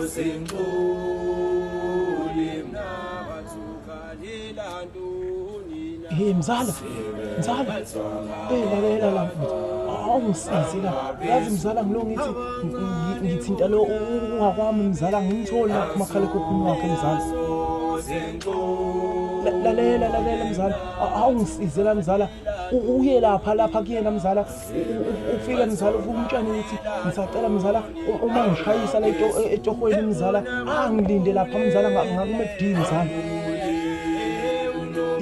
Hey mzala lalela la awungisize la yazi mzala ngithinta lo ungakwami mzala ngimtholi la kumakhala ekhukhwini wakhe mzala lalela mzala awungisize la mzala uye lapha kuyena mzala ufike mzala umtshana ukuthi ngisacela mzala uma ngishayisa la etohweni mzala angilinde lapha mzala ngakumedini mzala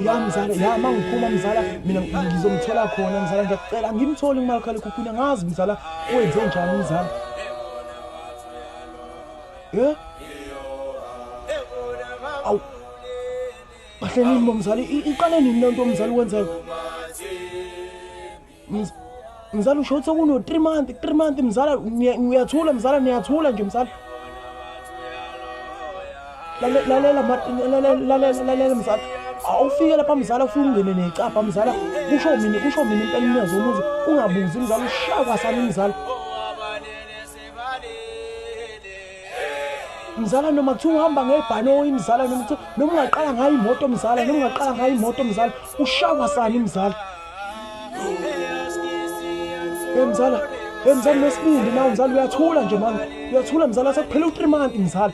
ya mzala ya mangiphuma mzala mina ngizomthola khona mzala ngiyacela ngimthole kumakhala ekhukhwini ngazi mzala wenze njani mzala aw kahle nini mzala iqale nini lento mzala wenzayo mzala usho ukuthi kuno 3 months mzala ngiyathula mzala niyathula nje mzala lalela mzala awufike lapha mzala ufike ungene necapha mzala kusho mina impela umnyazo umuzi ungabuzi mzala ushaka sami mzala mzala noma kuthiwa uhamba ngebhanoyi mzala noma ungaqala ngayo imoto mzala ushaka sami mzala mzala nesibindi nawe mzala uyathula nje manje uyathula mzala sekuphela u3 months mzala